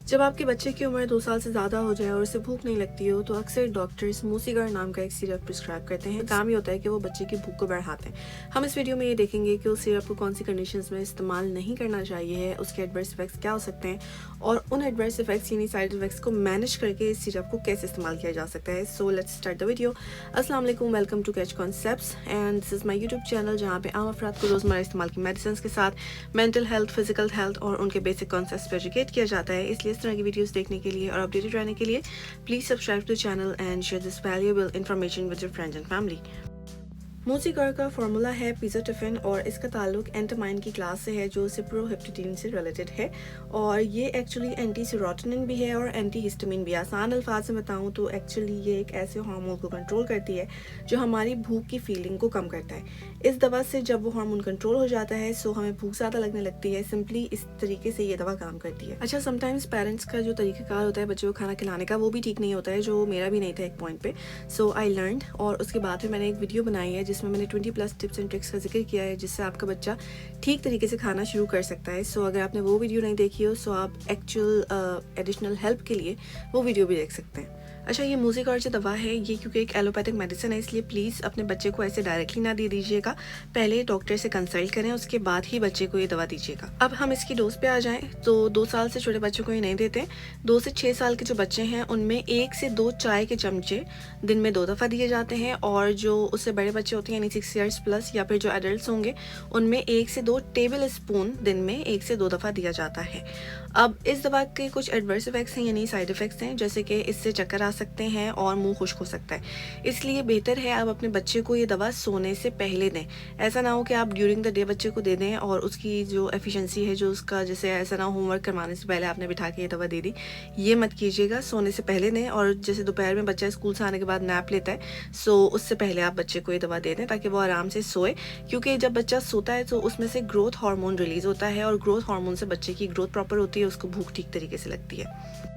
जब आपके बच्चे की उम्र 2 साल से ज़्यादा हो जाए और उसे भूख नहीं लगती हो तो अक्सर डॉक्टर्स मूसीगर नाम का एक सिरप प्रिस्क्राइब करते हैं। काम ये होता है कि वो बच्चे की भूख को बढ़ाते हैं। हम इस वीडियो में ये देखेंगे कि उस सिरप को कौन सी कंडीशंस में इस्तेमाल नहीं करना चाहिए है, उसके एडवर्स इफेक्ट्स क्या हो सकते हैं और उन एडवर्स इफेक्ट्स यानी साइड इफेक्ट्स को मैनेज करके इस सिरप को कैसे इस्तेमाल किया जा सकता है। So let's start the video. अस्सलाम वालेकुम, welcome to catch concepts and this is my YouTube channel जहाँ पे आम अफराद को रोज़मर्रा इस्तेमाल की मेडिसिन के साथ मेंटल हेल्थ, फिजिकल हेल्थ और उनके बेसिक कॉन्सेप्ट्स पर एजुकेट किया जाता है। इसलिए इस तरह की वीडियोस देखने के लिए और अपडेटेड रहने के लिए please subscribe to channel and share this valuable information with your friends and family. मूसीगर का फार्मूला है पिज़ोटिफिन और इसका ताल्लुक एंटामाइन की क्लास से है जो सिप्रोहेप्टेडिन से रिलेटेड है और ये एक्चुअली एंटी सेरोटोनिन भी है और एंटी हिस्टामिन भी है। आसान अल्फाज में बताऊँ तो एक्चुअली ये एक ऐसे हार्मोन को कंट्रोल करती है जो हमारी भूख की फीलिंग को कम करता है। इस दवा से जब वो हार्मोन कंट्रोल हो जाता है सो हमें भूख ज़्यादा लगने लगती है। सिंपली इस तरीके से ये दवा काम करती है। अच्छा, समटाइम्स पेरेंट्स का जो तरीक़ाकार होता है बच्चों को खाना खिलाने का वो भी ठीक नहीं होता है, जो मेरा भी नहीं था एक पॉइंट पे। सो आई लर्न और उसके बाद फिर मैंने एक वीडियो बनाई है जिसमें मैंने 20+ टिप्स एंड ट्रिक्स का जिक्र किया है जिससे आपका बच्चा ठीक तरीके से खाना शुरू कर सकता है। सो अगर आपने वो वीडियो नहीं देखी हो सो आप एक्चुअल एडिशनल हेल्प के लिए वो वीडियो भी देख सकते हैं। अच्छा, ये मूसीगर जो दवा है ये क्योंकि एक एलोपैथिक मेडिसिन है इसलिए प्लीज़ अपने बच्चे को ऐसे डायरेक्टली ना दे दीजिएगा। पहले डॉक्टर से कंसल्ट करें, उसके बाद ही बच्चे को ये दवा दीजिएगा। अब हम इसकी डोज पे आ जाएं तो 2 साल से छोटे बच्चों को ये नहीं देते। 2 से 6 साल के जो बच्चे हैं उनमें 1 से 2 चाय के चमचे दिन में 2 दफ़ा दिए जाते हैं और जो उससे बड़े बच्चे होते हैं यानी 6 ईयर्स प्लस या फिर जो एडल्ट होंगे उनमें 1 से 2 टेबल स्पून दिन में 1 से 2 दफ़ा दिया जाता है। अब इस दवा के कुछ एडवर्स इफेक्ट्स हैं यानी साइड इफेक्ट्स हैं, जैसे कि इससे चक्कर आ सकते हैं और मुंह खुश्क हो सकता है। इसलिए बेहतर है आप अपने बच्चे को ये दवा सोने से पहले दें। ऐसा ना हो कि आप ड्यूरिंग द डे बच्चे को दे दें और उसकी जो एफिशिएंसी है जो उसका, जैसे ऐसा ना हो होमवर्क करवाने से पहले आपने बिठा के ये दवा दे दी। ये मत कीजिएगा, सोने से पहले दें। और जैसे दोपहर में बच्चा स्कूल से आने के बाद नैप लेता है सो उससे पहले आप बच्चे को ये दवा दे दें ताकि वो आराम से सोए, क्योंकि जब बच्चा सोता है तो उसमें से ग्रोथ हार्मोन रिलीज होता है और ग्रोथ हार्मोन से बच्चे की ग्रोथ प्रॉपर होती है, उसको भूख ठीक तरीके से लगती है।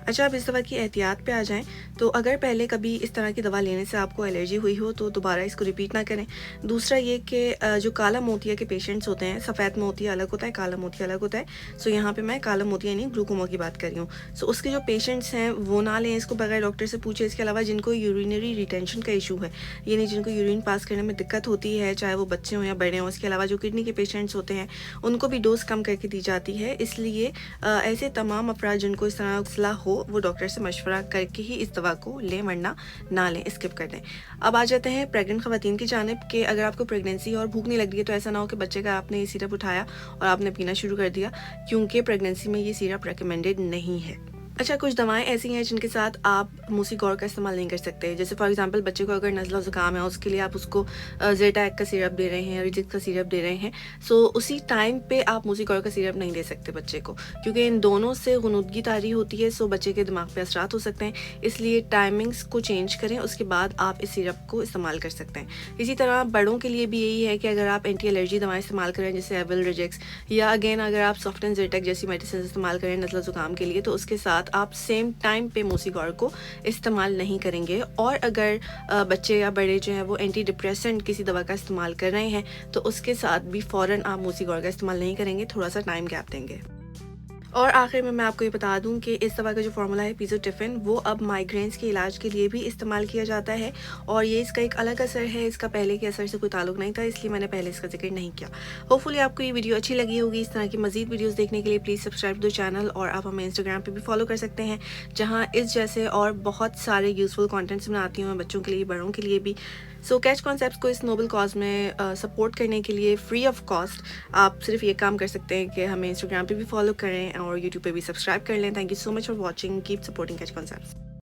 अच्छा, अब इस दवा की एहतियात पे आ जाएं तो अगर पहले कभी इस तरह की दवा लेने से आपको एलर्जी हुई हो तो दोबारा इसको रिपीट ना करें। दूसरा ये कि जो काला मोतिया के पेशेंट्स होते हैं, सफ़ेद मोतिया अलग होता है, काला मोतिया अलग होता है। सो यहाँ पे मैं काला मोतिया यानी ग्लूकोमा की बात कर रही हूँ। सो उसके जो पेशेंट्स हैं वो ना लें इसको बगैर डॉक्टर से पूछे। इसके अलावा जिनको यूरिनरी रिटेंशन का इशू है यानी जिनको यूरिन पास करने में दिक्कत होती है, चाहे वो बच्चे हों या बड़े हों, इसके अलावा जो किडनी के पेशेंट्स होते हैं उनको भी डोज कम करके दी जाती है। इसलिए ऐसे तमाम अफराद जिनको इस तरह मसला हो वो डॉक्टर से मशवरा करके ही इस दवा को लें, वरना ना लें, स्किप कर दें। अब आ जाते हैं प्रेग्नेंट खवातीन की जानिब कि अगर आपको प्रेगनेंसी और भूख नहीं लग रही है तो ऐसा ना हो कि बच्चे का आपने ये सिरप उठाया और आपने पीना शुरू कर दिया, क्योंकि प्रेगनेंसी में ये सिरप रिकमेंडेड नहीं है। अच्छा, कुछ दवाएं ऐसी हैं जिनके साथ आप मूसीगौर का इस्तेमाल नहीं कर सकते। जैसे फॉर एग्जांपल बच्चे को अगर नज़ला ज़ुकाम है उसके लिए आप उसको ज़ेटाक का सिरप दे रहे हैं, रिजिक का सिरप दे रहे हैं, सो उसी टाइम पे आप मूसीगौर का सिरप नहीं दे सकते बच्चे को, क्योंकि इन दोनों से गुनुदगी तारी होती है। सो बच्चे के दिमाग पे असरात हो सकते हैं, इसलिए टाइमिंग्स को चेंज करें, उसके बाद आप इस सिरप को इस्तेमाल कर सकते हैं। इसी तरह बड़ों के लिए भी यही है कि अगर आप एंटी एलर्जी दवाएँ इस्तेमाल करें जैसे एविल, रिजेक्स या अगेन अगर आप सॉफ्ट एंड ज़ेटाक जैसी मेडिसिन इस्तेमाल करें नज़ला ज़ुकाम के लिए तो उसके साथ आप सेम टाइम पे मूसीगौर को इस्तेमाल नहीं करेंगे। और अगर बच्चे या बड़े जो हैं वो एंटी डिप्रेसेंट किसी दवा का इस्तेमाल कर रहे हैं तो उसके साथ भी फ़ौरन आप मूसीगौर का इस्तेमाल नहीं करेंगे, थोड़ा सा टाइम गैप देंगे। और आखिर में मैं आपको ये बता दूं कि इस दवा का जो फार्मूला है पिज़ोटिफिन वो अब माइग्रेन्स के इलाज के लिए भी इस्तेमाल किया जाता है और ये इसका एक अलग असर है, इसका पहले के असर से कोई ताल्लुक नहीं था, इसलिए मैंने पहले इसका जिक्र नहीं किया। होपफुली आपको ये वीडियो अच्छी लगी होगी। इस तरह की मजीद वीडियोस देखने के लिए प्लीज़ सब्सक्राइब टू चैनल और आप हमें इंस्टाग्राम पर भी फॉलो कर सकते हैं जहाँ इस जैसे और बहुत सारे यूज़फुल कॉन्टेंट्स बनाती हूँ बच्चों के लिए, बड़ों के लिए भी। सो कैच कॉन्सेप्ट्स को इस नोबल कॉज में सपोर्ट करने के लिए फ्री ऑफ कॉस्ट आप सिर्फ ये काम कर सकते हैं कि हमें इंस्टाग्राम पे भी फॉलो करें और यूट्यूब पे भी सब्सक्राइब कर लें। Thank you so much for watching, keep supporting catch concepts.